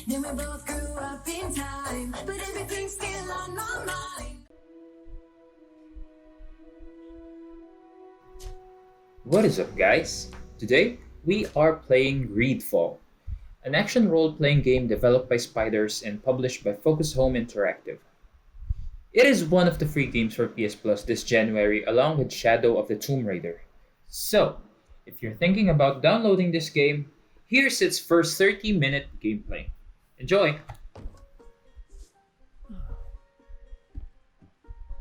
Then we both grew up in time, but everything's still on my mind. What is up, guys? Today we are playing GreedFall, an action role-playing game developed by Spiders and published by Focus Home Interactive. It is one of the free games for PS Plus this January, along with Shadow of the Tomb Raider. So, if you're thinking about downloading this game, here's its first 30-minute gameplay. Enjoy!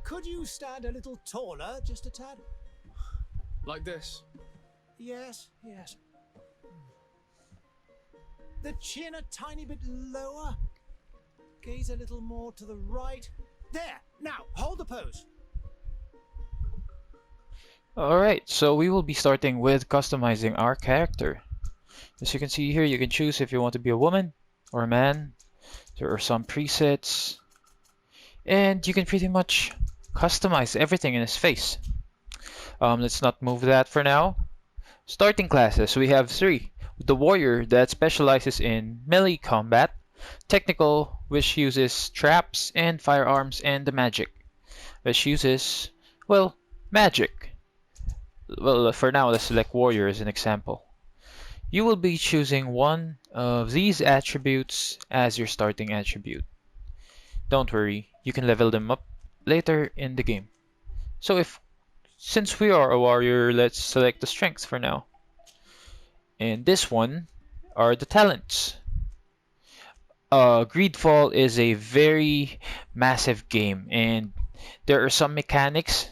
Could you stand a little taller, just a tad? Like this. Yes, yes. The chin a tiny bit lower. Gaze a little more to the right. There! Now, hold the pose. Alright, so we will be starting with customizing our character. As you can see here, you can choose if you want to be a woman or a man. There are some presets. And you can pretty much customize everything in his face. Let's not move that for now. Starting classes, we have 3. The warrior that specializes in melee combat, technical, which uses traps and firearms, and the magic, which uses, well, magic. Well, for now, let's select warrior as an example. You will be choosing one of these attributes as your starting attribute. Don't worry, you can level them up later in the game. So since we are a warrior, let's select the strength for now. And this one are the talents. GreedFall is a very massive game, and there are some mechanics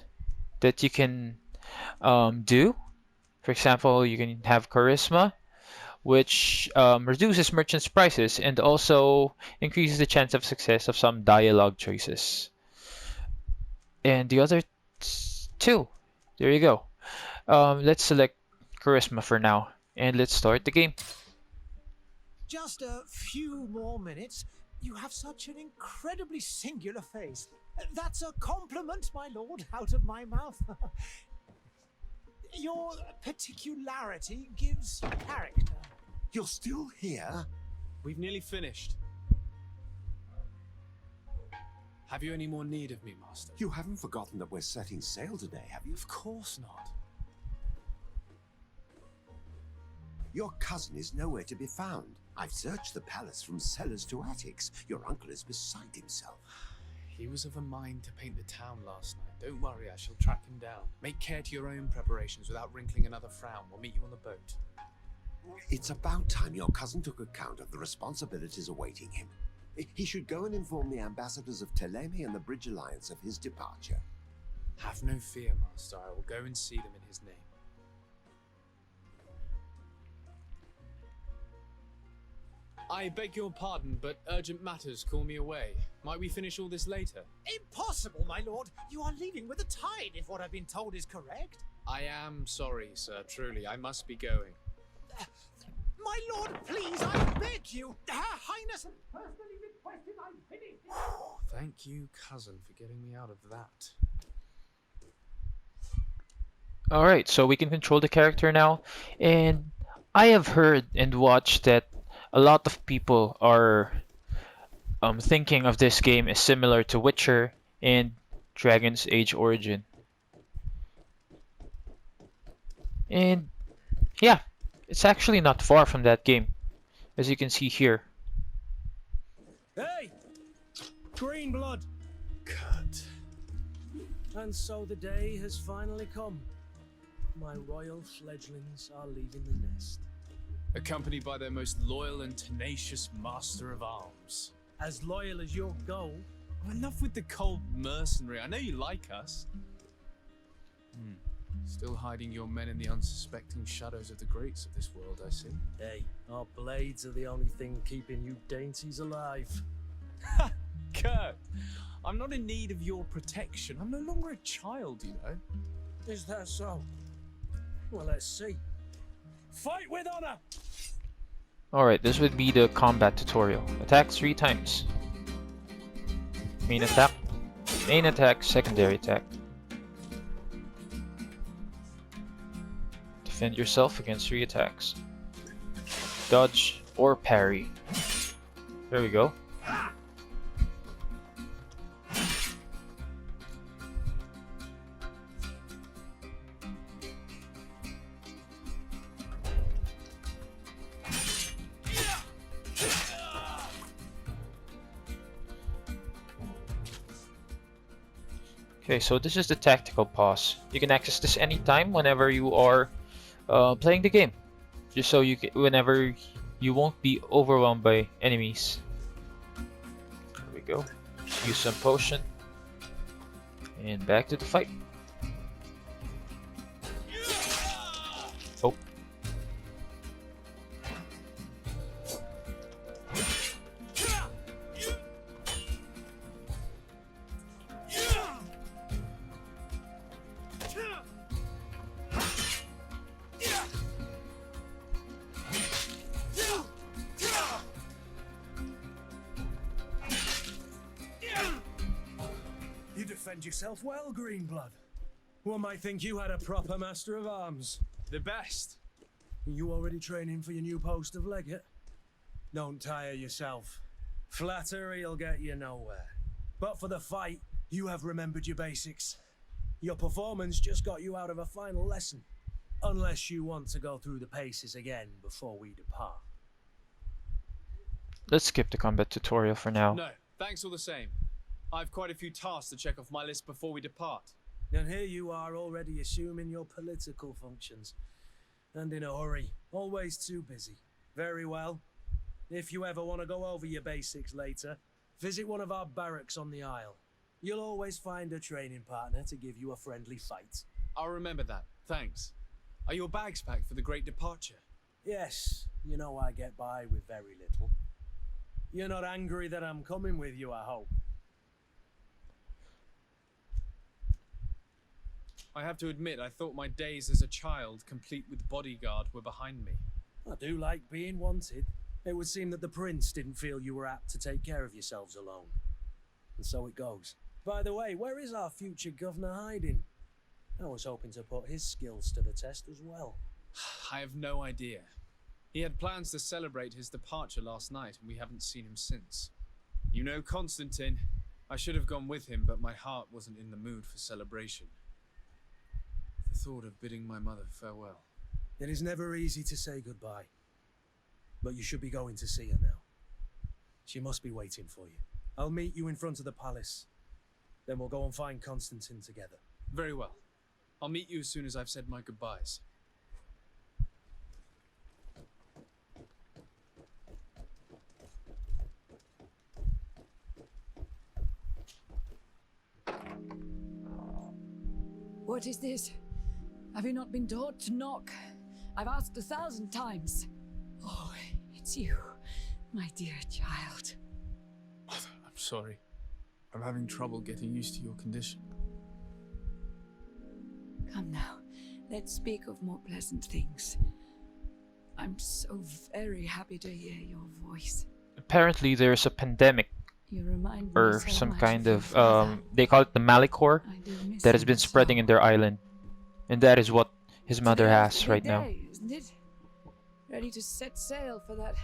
that you can do. For example, you can have charisma, which reduces merchants' prices and also increases the chance of success of some dialogue choices. And the other 2, there you go. Let's select charisma for now, and let's start the game. Just a few more minutes. You have such an incredibly singular face. That's a compliment, my lord, out of my mouth. Your particularity gives you character. You're still here? We've nearly finished. Have you any more need of me, Master? You haven't forgotten that we're setting sail today, have you? Of course not. Your cousin is nowhere to be found. I've searched the palace from cellars to attics. Your uncle is beside himself. He was of a mind to paint the town last night. Don't worry, I shall track him down. Make care to your own preparations without wrinkling another frown. We'll meet you on the boat. It's about time your cousin took account of the responsibilities awaiting him. He should go and inform the ambassadors of Teleme and the Bridge Alliance of his departure. Have no fear, Master. I will go and see them in his name. I beg your pardon, but urgent matters call me away. Might we finish all this later? Impossible, my lord. You are leaving with the tide, if what I've been told is correct. I am sorry, sir. Truly, I must be going. My lord, please, I beg you. Her Highness personally requested I finish. Thank you, cousin, for getting me out of that. Alright, so we can control the character now. And I have heard and watched that a lot of people are thinking of this game as similar to Witcher and Dragon's Age Origin. And yeah, it's actually not far from that game, as you can see here. Hey! Green blood! Kurt. And so the day has finally come. My royal fledglings are leaving the nest. Accompanied by their most loyal and tenacious master of arms. As loyal as your goal. Oh, enough with the cold mercenary. I know you like us. Still hiding your men in the unsuspecting shadows of the greats of this world, I see. Hey, our blades are the only thing keeping you dainties alive. Ha! Kurt! I'm not in need of your protection. I'm no longer a child, you know. Is that so? Well, let's see. Fight with honor! Alright, this would be the combat tutorial. Attack 3 times. Main attack, secondary attack. Defend yourself against 3 attacks. Dodge or parry. There we go. Okay, so this is the tactical pause. You can access this anytime whenever you are playing the game, just so you can, whenever you won't be overwhelmed by enemies. There we go. Use some potion, and back to the fight. Oh. You defend yourself well, Greenblood. One might think you had a proper master of arms. The best. You already training for your new post of legate? Don't tire yourself. Flattery'll get you nowhere. But for the fight, you have remembered your basics. Your performance just got you out of a final lesson. Unless you want to go through the paces again before we depart. Let's skip the combat tutorial for now. No, thanks all the same. I've quite a few tasks to check off my list before we depart. And here you are already assuming your political functions. And in a hurry, always too busy. Very well. If you ever want to go over your basics later, visit one of our barracks on the Isle. You'll always find a training partner to give you a friendly fight. I'll remember that, thanks. Are your bags packed for the great departure? Yes, you know I get by with very little. You're not angry that I'm coming with you, I hope. I have to admit, I thought my days as a child, complete with bodyguard, were behind me. I do like being wanted. It would seem that the prince didn't feel you were apt to take care of yourselves alone. And so it goes. By the way, where is our future governor hiding? I was hoping to put his skills to the test as well. I have no idea. He had plans to celebrate his departure last night, and we haven't seen him since. You know Constantine. I should have gone with him, but my heart wasn't in the mood for celebration. The thought of bidding my mother farewell. It is never easy to say goodbye. But you should be going to see her now. She must be waiting for you. I'll meet you in front of the palace. Then we'll go and find Constantine together. Very well. I'll meet you as soon as I've said my goodbyes. What is this? Have you not been taught to knock? I've asked 1,000 times. Oh, it's you, my dear child. Mother, I'm sorry. I'm having trouble getting used to your condition. Come now, let's speak of more pleasant things. I'm so very happy to hear your voice. Apparently there's a pandemic You remind me or so some much kind your of father. they call it the Malicor I do miss that has him been spreading so. in their island, and that is what his mother Today is has the big right now. day, isn't it? Ready to set sail for that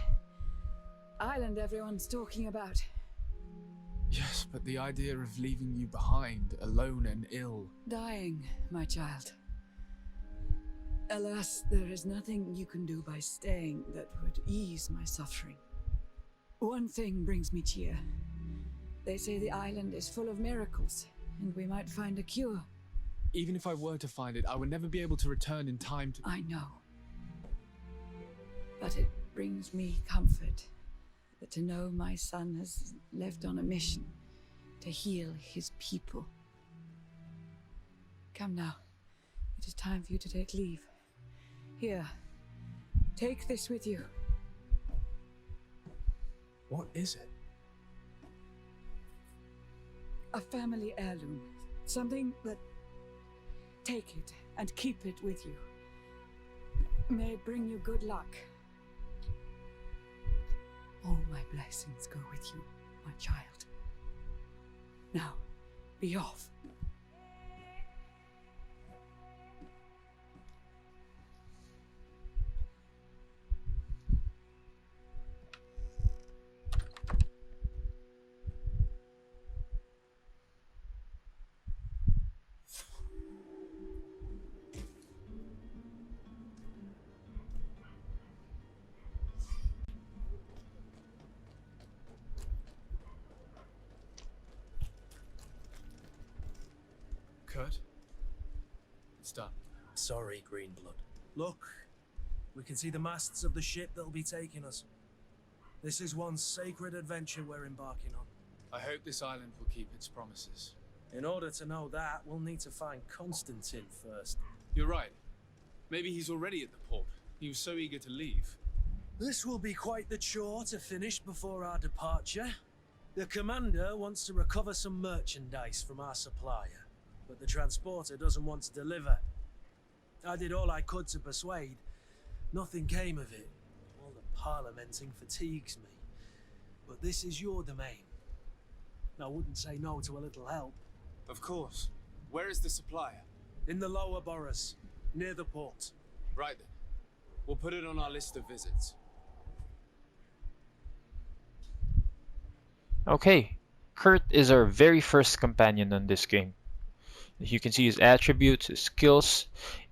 island everyone's talking about. Yes, but the idea of leaving you behind, alone and ill. Dying, my child. Alas, there is nothing you can do by staying that would ease my suffering. One thing brings me cheer. They say the island is full of miracles, and we might find a cure. Even if I were to find it, I would never be able to return in time to... I know. But it brings me comfort that to know my son has left on a mission to heal his people. Come now. It is time for you to take leave. Here, take this with you. What is it? A family heirloom. Something that... Take it and keep it with you. May it bring you good luck. All my blessings go with you, my child. Now, be off. Kurt, it's done. Sorry, Greenblood. Look, we can see the masts of the ship that'll be taking us. This is one sacred adventure we're embarking on. I hope this island will keep its promises. In order to know that, we'll need to find Constantine first. You're right. Maybe he's already at the port. He was so eager to leave. This will be quite the chore to finish before our departure. The commander wants to recover some merchandise from our supplier, but the transporter doesn't want to deliver. I did all I could to persuade. Nothing came of it. All the parliamenting fatigues me. But this is your domain. I wouldn't say no to a little help. Of course. Where is the supplier? In the lower boroughs, near the port. Right then. We'll put it on our list of visits. Okay, Kurt is our very first companion on this game. You can see his attributes, his skills,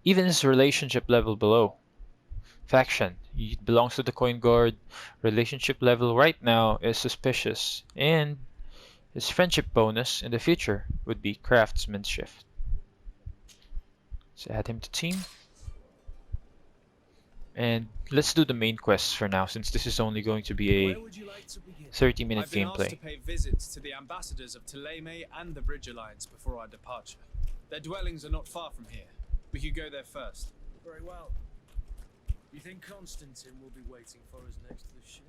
even his relationship level below. Faction, he belongs to the Coin Guard. Relationship level right now is suspicious, and his friendship bonus in the future would be craftsmanship. Let's add him to team. And let's do the main quests for now, since this is only going to be a Where would you like to begin? 30-minute I've been asked to gameplay. pay visits to the ambassadors of Thélème and the Bridge Alliance before our departure. Their dwellings are not far from here. We could go there first. Very well. You think Constantine will be waiting for us next to the ship?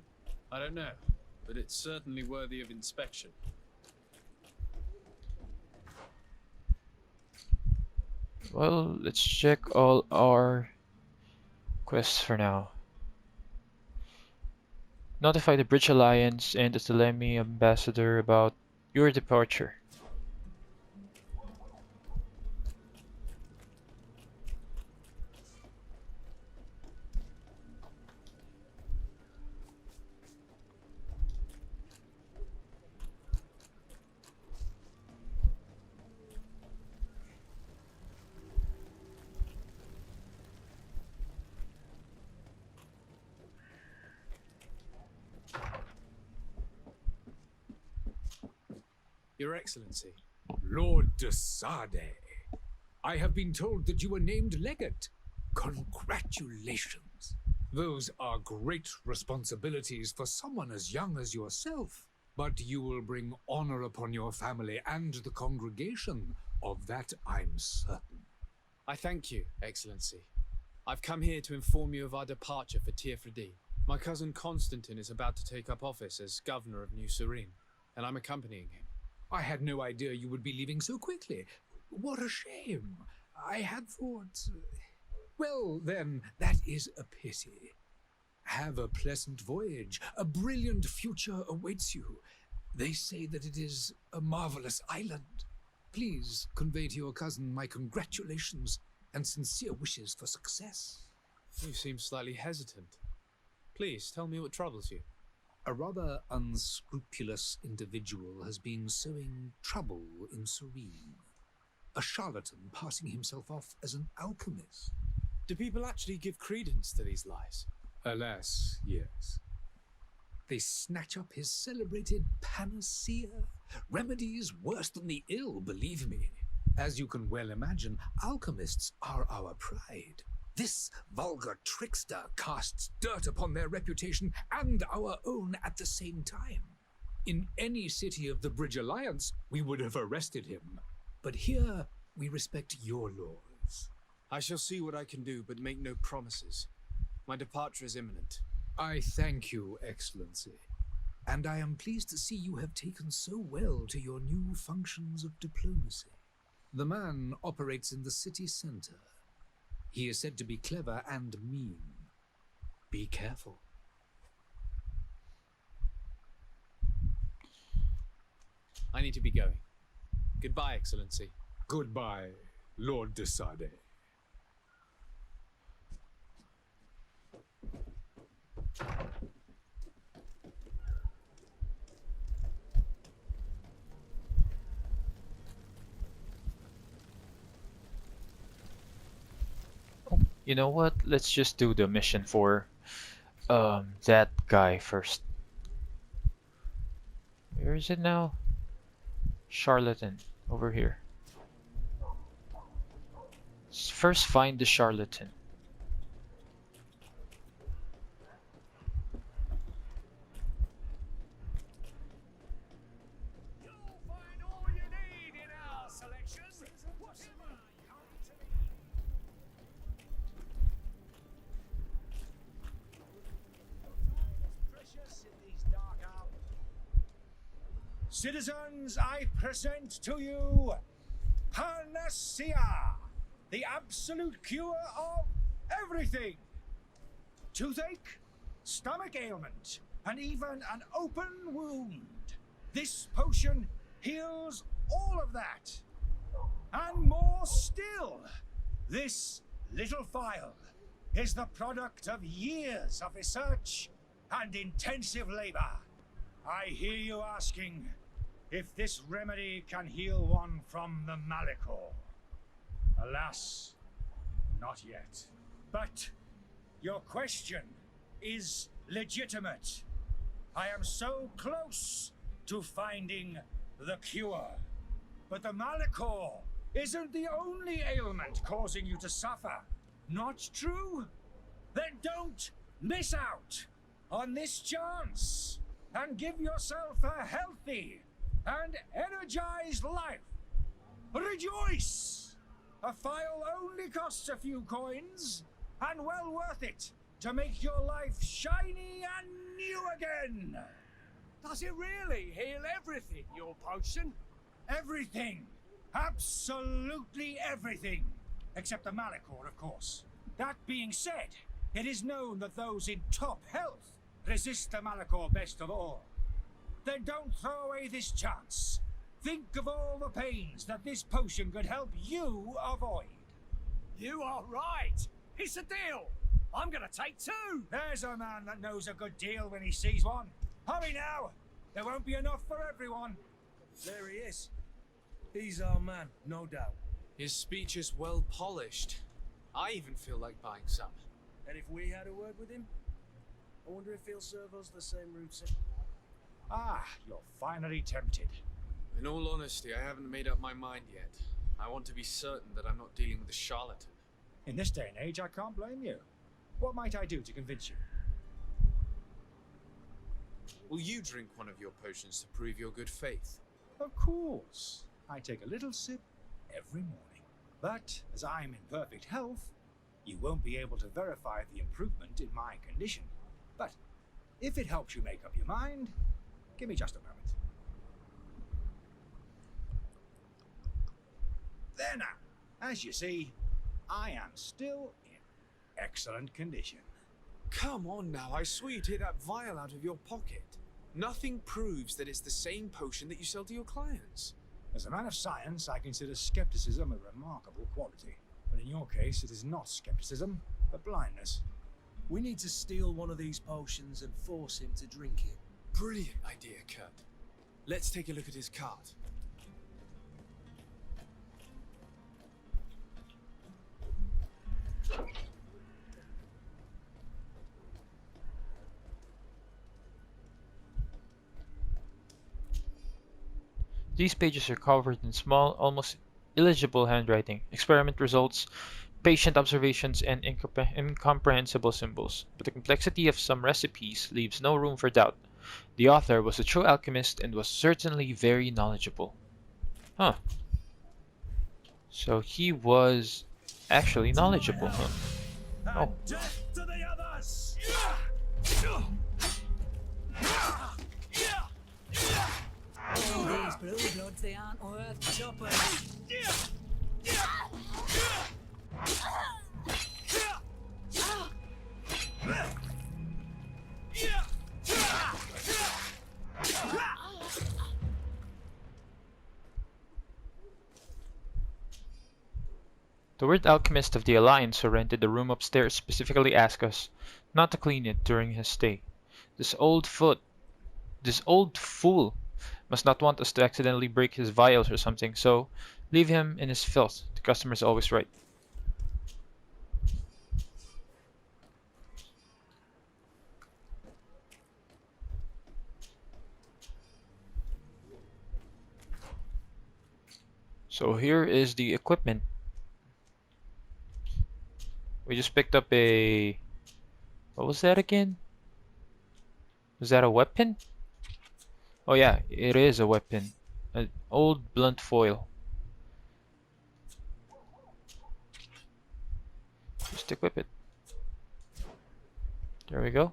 I don't know, but it's certainly worthy of inspection. Well, let's check all our quests for now. Notify the Bridge Alliance and the Thélème ambassador about your departure. Your Excellency. Lord de Sade, I have been told that you were named legate. Congratulations. Those are great responsibilities for someone as young as yourself. But you will bring honor upon your family and the congregation. Of that I'm certain. I thank you, Excellency. I've come here to inform you of our departure for Tirfredi. My cousin Constantine is about to take up office as governor of New Serene, and I'm accompanying him. I had no idea you would be leaving so quickly. What a shame. I had thought... Well, then, that is a pity. Have a pleasant voyage. A brilliant future awaits you. They say that it is a marvelous island. Please convey to your cousin my congratulations and sincere wishes for success. You seem slightly hesitant. Please, tell me what troubles you. A rather unscrupulous individual has been sowing trouble in Serene. A charlatan passing himself off as an alchemist. Do people actually give credence to these lies? Alas, yes. They snatch up his celebrated panacea, remedies worse than the ill, believe me. As you can well imagine, alchemists are our pride. This vulgar trickster casts dirt upon their reputation and our own at the same time. In any city of the Bridge Alliance, we would have arrested him. But here, we respect your laws. I shall see what I can do, but make no promises. My departure is imminent. I thank you, Excellency. And I am pleased to see you have taken so well to your new functions of diplomacy. The man operates in the city center. He is said to be clever and mean. Be careful. I need to be going. Goodbye, Excellency. Goodbye, Lord de Sade. You know what? Let's just do the mission for that guy first. Where is it now? Charlatan, over here. Let's first find the charlatan. You'll find all you need in our selection. Whatever comes to me. Precious in these dark hours. Citizens, I present to you Panacea, the absolute cure of everything. Toothache, stomach ailment, and even an open wound. This potion heals all of that. And more still, this little vial is the product of years of research and intensive labor. I hear you asking if this remedy can heal one from the Malachor. Alas, not yet. But your question is legitimate. I am so close to finding the cure. But the Malachor isn't the only ailment causing you to suffer. Not true? Then don't miss out on this chance and give yourself a healthy and energized life. Rejoice! A file only costs a few coins, and well worth it to make your life shiny and new again. Does it really heal everything, your potion? Everything. Absolutely everything. Except the Malachor, of course. That being said, it is known that those in top health resist the Malachor best of all. Then don't throw away this chance. Think of all the pains that this potion could help you avoid. You are right. It's a deal. I'm gonna take 2. There's a man that knows a good deal when he sees one. Hurry now. There won't be enough for everyone. There he is. He's our man, no doubt. His speech is well polished. I even feel like buying some. And if we had a word with him, I wonder if he'll serve us the same route. Ah, you're finally tempted. In all honesty, I haven't made up my mind yet. I want to be certain that I'm not dealing with a charlatan. In this day and age, I can't blame you. What might I do to convince you? Will you drink one of your potions to prove your good faith? Of course. I take a little sip every morning. But as I'm in perfect health, you won't be able to verify the improvement in my condition. But if it helps you make up your mind, give me just a moment. There now. As you see, I am still in excellent condition. Come on now, I swear you take that vial out of your pocket. Nothing proves that it's the same potion that you sell to your clients. As a man of science, I consider skepticism a remarkable quality. But in your case, it is not skepticism, but blindness. We need to steal one of these potions and force him to drink it. Brilliant idea, Kurt. Let's take a look at his cart. These pages are covered in small, almost illegible handwriting, experiment results, patient observations, and incomprehensible symbols. But the complexity of some recipes leaves no room for doubt. The author was a true alchemist and was certainly very knowledgeable. Huh. So he was actually knowledgeable, huh? Oh. Death to the others! These blue bloods, they aren't worth choppers. The word alchemist of the Alliance who rented the room upstairs specifically asked us not to clean it during his stay. This old fool must not want us to accidentally break his vials or something, so leave him in his filth. The customer's always right. So here is the equipment. We just picked up a... What was that again? Was that a weapon? Oh yeah, it is a weapon. An old blunt foil. Just equip it. There we go.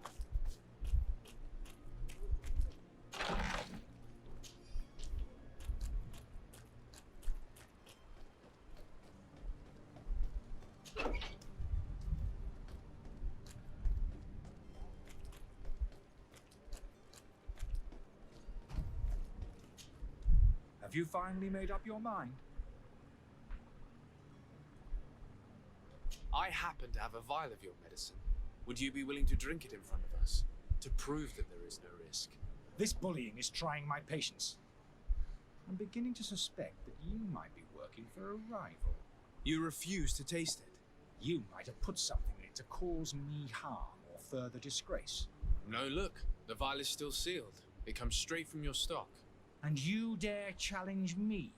Have you finally made up your mind? I happen to have a vial of your medicine. Would you be willing to drink it in front of us? To prove that there is no risk? This bullying is trying my patience. I'm beginning to suspect that you might be working for a rival. You refuse to taste it? You might have put something in it to cause me harm or further disgrace. No, look. The vial is still sealed. It comes straight from your stock. And you dare challenge me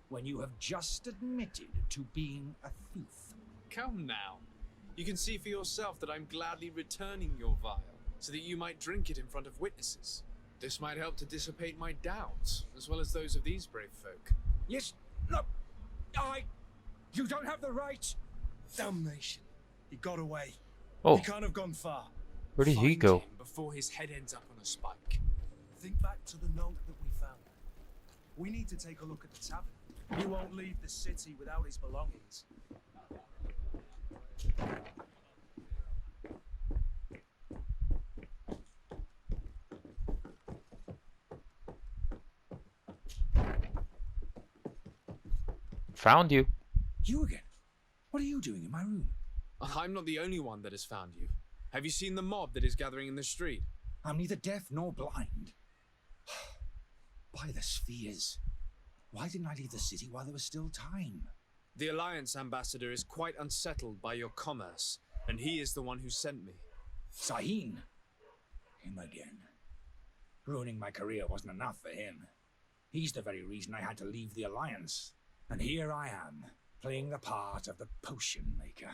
when you have just admitted to being a thief? Come now. You can see for yourself that I'm gladly returning your vial, so that you might drink it in front of witnesses. This might help to dissipate my doubts, as well as those of these brave folk. Yes, no, you don't have the right. Damnation. He got away. Oh, He can't have gone far. where did he Find go? him before his head ends up on a spike. Think back to the note that we found. We need to take a look at the tavern. He won't leave the city without his belongings. Found you. You again? What are you doing in my room? I'm not the only one that has found you. Have you seen the mob that is gathering in the street? I'm neither deaf nor blind. By the spheres. Why didn't I leave the city while there was still time? The Alliance ambassador is quite unsettled by your commerce, and he is the one who sent me. Sahin? Him again. Ruining my career wasn't enough for him. He's the very reason I had to leave the Alliance. And here I am, playing the part of the potion maker.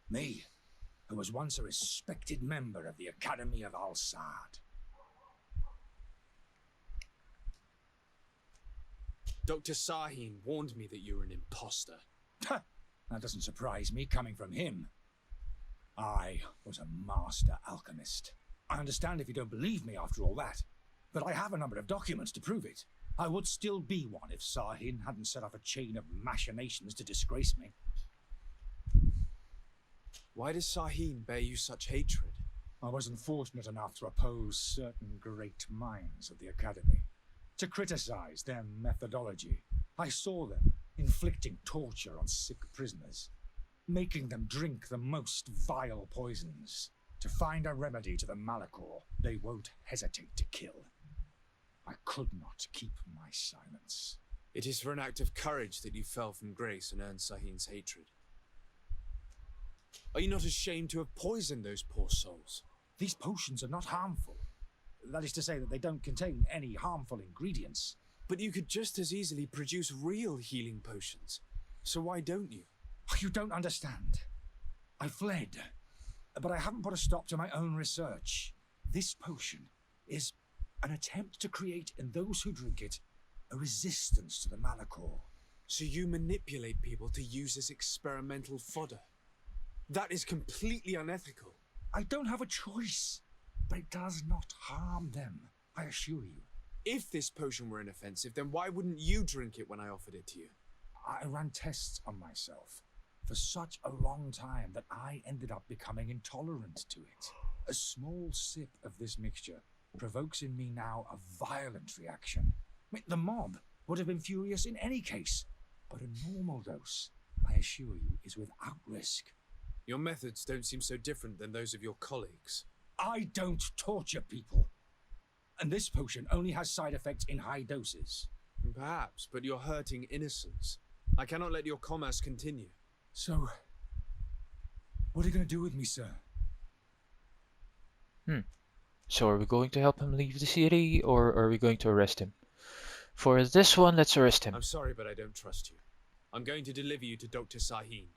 Me, who was once a respected member of the Academy of Al-Sad. Dr. Sahin warned me that you were an imposter. That doesn't surprise me, coming from him. I was a master alchemist. I understand if you don't believe me after all that, but I have a number of documents to prove it. I would still be one if Sahin hadn't set off a chain of machinations to disgrace me. Why does Sahin bear you such hatred? I wasn't fortunate enough to oppose certain great minds of the Academy, to criticize their methodology. I saw them inflicting torture on sick prisoners, making them drink the most vile poisons to find a remedy to the malachor they won't hesitate to kill. I could not keep my silence. It is for an act of courage that you fell from grace and earned Sahin's hatred. Are you not ashamed to have poisoned those poor souls? These potions are not harmful. That is to say that they don't contain any harmful ingredients. But you could just as easily produce real healing potions. So why don't you? You don't understand. I fled, but I haven't put a stop to my own research. This potion is an attempt to create in those who drink it a resistance to the malachor. So you manipulate people to use as experimental fodder. That is completely unethical. I don't have a choice, but it does not harm them, I assure you. If this potion were inoffensive, then why wouldn't you drink it when I offered it to you? I ran tests on myself for such a long time that I ended up becoming intolerant to it. A small sip of this mixture provokes in me now a violent reaction. I mean, the mob would have been furious in any case, but a normal dose, I assure you, is without risk. Your methods don't seem so different than those of your colleagues. I don't torture people. And this potion only has side effects in high doses. Perhaps, but you're hurting innocents. I cannot let your commerce continue. So, what are you going to do with me, sir? So are we going to help him leave the city, or are we going to arrest him? For this one, let's arrest him. I'm sorry, but I don't trust you. I'm going to deliver you to Dr. Sahin.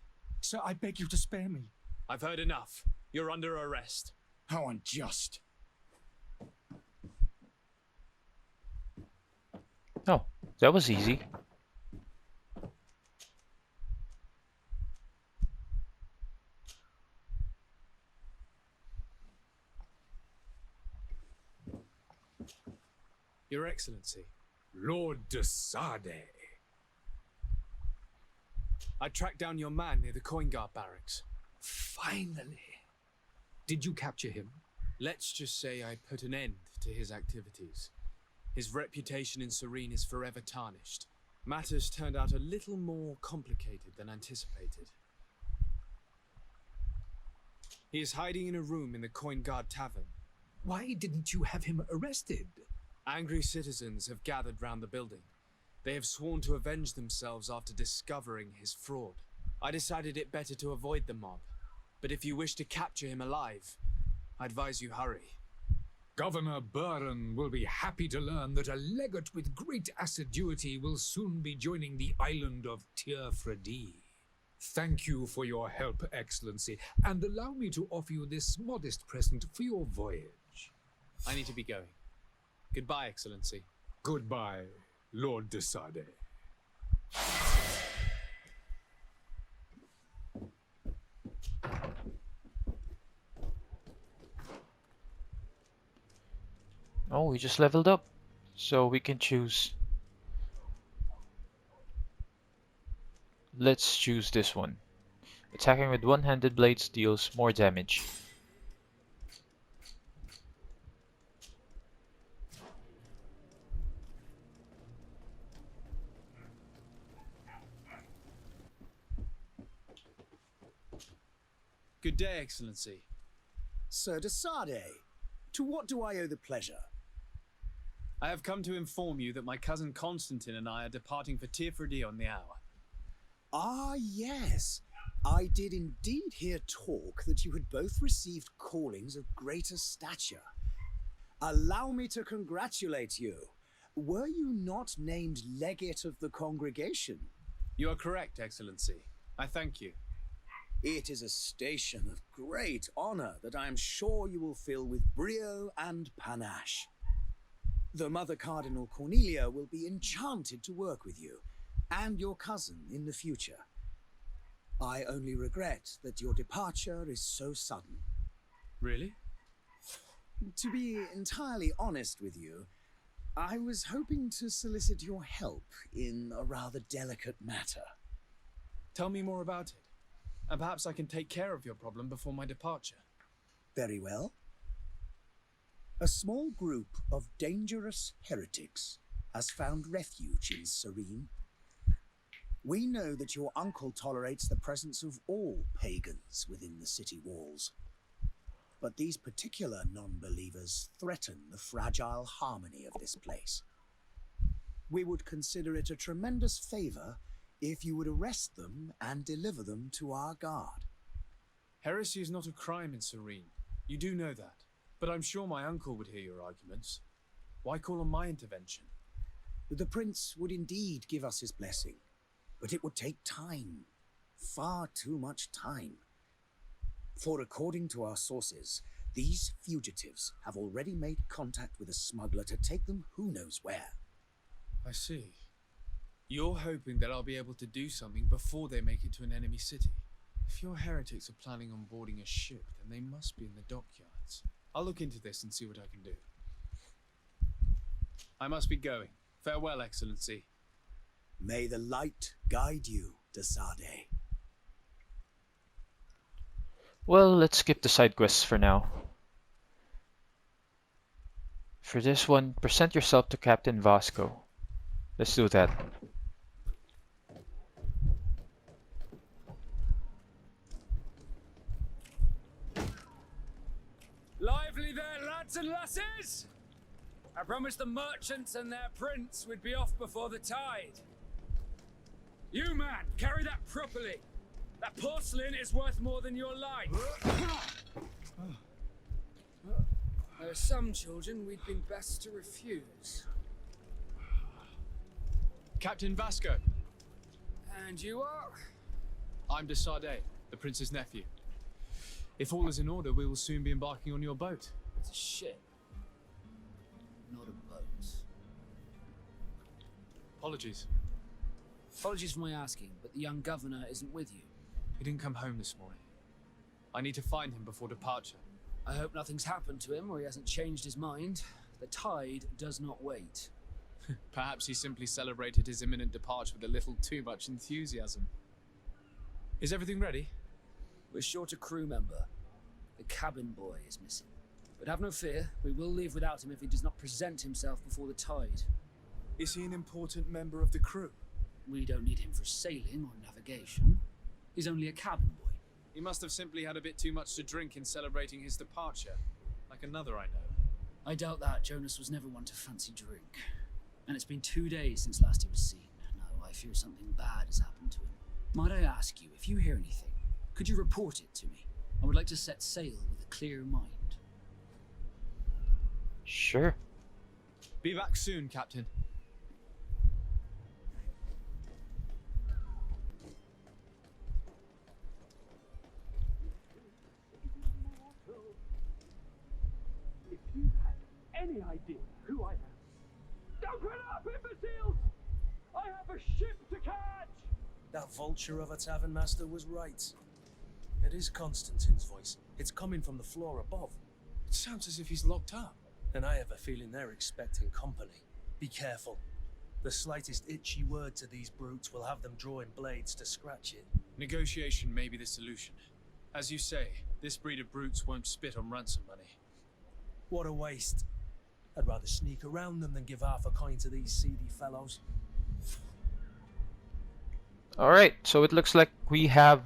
Sir, I beg you to spare me. I've heard enough. You're under arrest. How unjust. Oh, that was easy. Your Excellency, Lord de Sade. I tracked down your man near the coin guard barracks. Finally. Did you capture him? Let's just say I put an end to his activities. His reputation in Serene is forever tarnished. Matters turned out a little more complicated than anticipated. He is hiding in a room in the Coin Guard Tavern. Why didn't you have him arrested? Angry citizens have gathered round the building. They have sworn to avenge themselves after discovering his fraud. I decided it better to avoid the mob, but if you wish to capture him alive, I advise you hurry. Governor Buren will be happy to learn that a legate with great assiduity will soon be joining the island of Tierfredi. Thank you for your help, Excellency, and allow me to offer you this modest present for your voyage. I need to be going. Goodbye, Excellency. Goodbye, Lord de Sade. Oh, we just leveled up, so we can choose. Let's choose this one. Attacking with one-handed blades deals more damage. Good day, Excellency. Sir de Sade, to what do I owe the pleasure? I have come to inform you that my cousin Constantine and I are departing for Tierfredi on the hour. Ah, yes. I did indeed hear talk that you had both received callings of greater stature. Allow me to congratulate you. Were you not named legate of the congregation? You are correct, Excellency. I thank you. It is a station of great honor that I am sure you will fill with brio and panache. The Mother Cardinal Cornelia will be enchanted to work with you, and your cousin in the future. I only regret that your departure is so sudden. Really? To be entirely honest with you, I was hoping to solicit your help in a rather delicate matter. Tell me more about it, and perhaps I can take care of your problem before my departure. Very well. A small group of dangerous heretics has found refuge in Serene. We know that your uncle tolerates the presence of all pagans within the city walls. But these particular non-believers threaten the fragile harmony of this place. We would consider it a tremendous favor if you would arrest them and deliver them to our guard. Heresy is not a crime in Serene. You do know that. But I'm sure my uncle would hear your arguments. Why call on my intervention? The prince would indeed give us his blessing, but it would take time. Far too much time. For according to our sources, these fugitives have already made contact with a smuggler to take them who knows where. I see. You're hoping that I'll be able to do something before they make it to an enemy city. If your heretics are planning on boarding a ship, then they must be in the dockyards. I'll look into this and see what I can do. I must be going. Farewell, Excellency. May the light guide you, de Sade. Well, let's skip the side quests for now. For this one, present yourself to Captain Vasco. Let's do that. Lively there, lads and lasses! I promised the merchants and their prince we'd be off before the tide. You, man, carry that properly. That porcelain is worth more than your life. There are some children we'd been best to refuse. Captain Vasco. And you are? I'm de Sade, the prince's nephew. If all is in order, we will soon be embarking on your boat. It's a ship, not a boat. Apologies. Apologies for my asking, but the young governor isn't with you. He didn't come home this morning. I need to find him before departure. I hope nothing's happened to him or he hasn't changed his mind. The tide does not wait. Perhaps he simply celebrated his imminent departure with a little too much enthusiasm. Is everything ready? We're short a crew member. The cabin boy is missing. But have no fear, we will leave without him if he does not present himself before the tide. Is he an important member of the crew? We don't need him for sailing or navigation. He's only a cabin boy. He must have simply had a bit too much to drink in celebrating his departure, like another I know. I doubt that. Jonas was never one to fancy drink. And it's been 2 days since last he was seen. No, I fear something bad has happened to him. Might I ask you, if you hear anything, could you report it to me? I would like to set sail with a clear mind. Sure. Be back soon, Captain. If you had any idea who I am, open up, imbeciles! I have a ship to catch! That vulture of a tavern master was right. It is Constantine's voice. It's coming from the floor above. It sounds as if he's locked up. And I have a feeling they're expecting company. Be careful. The slightest itchy word to these brutes will have them drawing blades to scratch it. Negotiation may be the solution. As you say, this breed of brutes won't spit on ransom money. What a waste. I'd rather sneak around them than give half a coin to these seedy fellows. Alright, so it looks like we have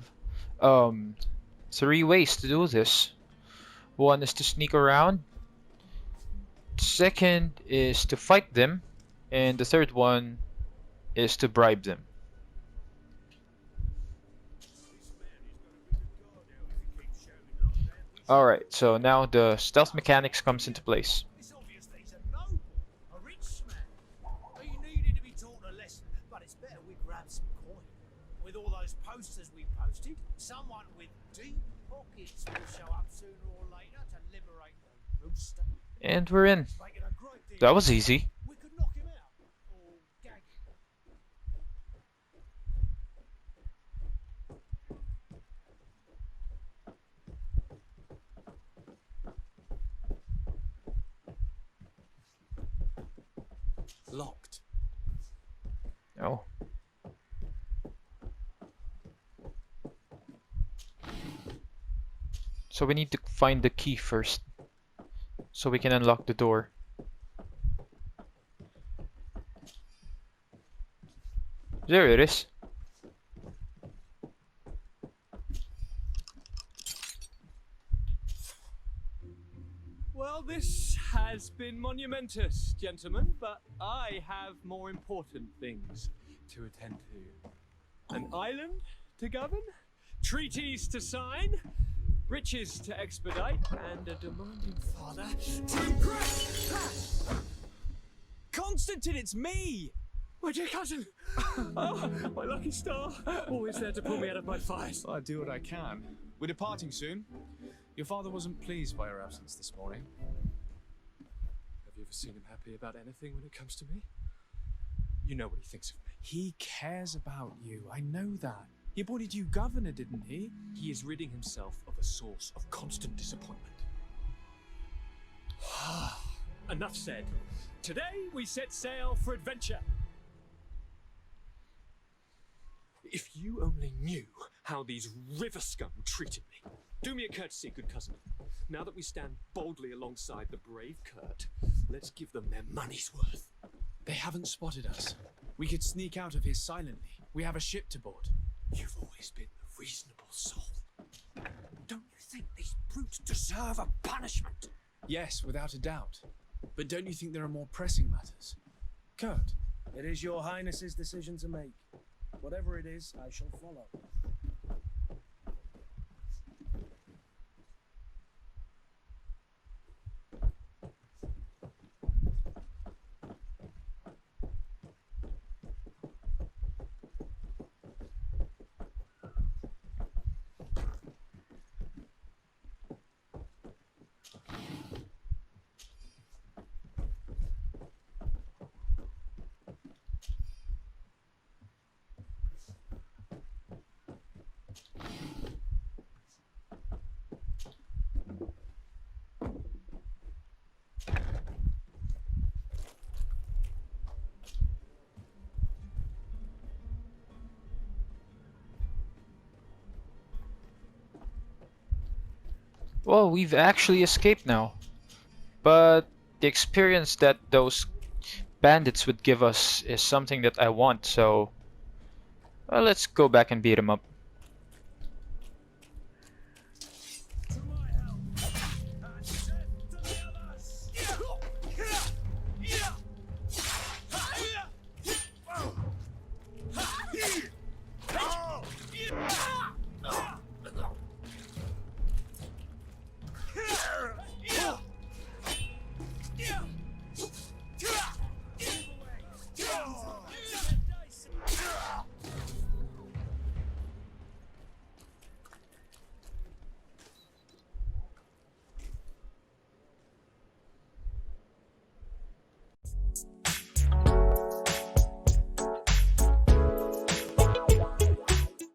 3 ways to do this. One is to sneak around. Second is to fight them. And the third one is to bribe them. Alright, so now the stealth mechanics comes into place. It's obvious that he's a noble, a rich man. He needed to be taught a lesson, but it's better we grab some coin. With all those posters we posted, someone with deep pockets will show up sooner or later to liberate the rooster. And we're in. Making a great deal. That was easy. We could knock him out or gag him. Locked. Oh. So we need to find the key first, so we can unlock the door. There it is. Well, this has been monumentous, gentlemen, but I have more important things to attend to. An island to govern, treaties to sign, riches to expedite, and a demanding father to impress. Constantine, it's me! My dear cousin! Oh, my lucky star! Always there to pull me out of my fires. I'll do what I can. We're departing soon. Your father wasn't pleased by your absence this morning. Have you ever seen him happy about anything when it comes to me? You know what he thinks of me. He cares about you. I know that. He appointed you governor, didn't he? He is ridding himself of a source of constant disappointment. Enough said. Today we set sail for adventure. If you only knew how these river scum treated me. Do me a courtesy, good cousin. Now that we stand boldly alongside the brave Kurt, let's give them their money's worth. They haven't spotted us. We could sneak out of here silently. We have a ship to board. You've always been the reasonable soul. Don't you think these brutes deserve a punishment? Yes, without a doubt. But don't you think there are more pressing matters? Kurt, It is your highness's decision to make. Whatever it is, I shall follow. Well, we've actually escaped now. But the experience that those bandits would give us is something that I want, so let's go back and beat them up.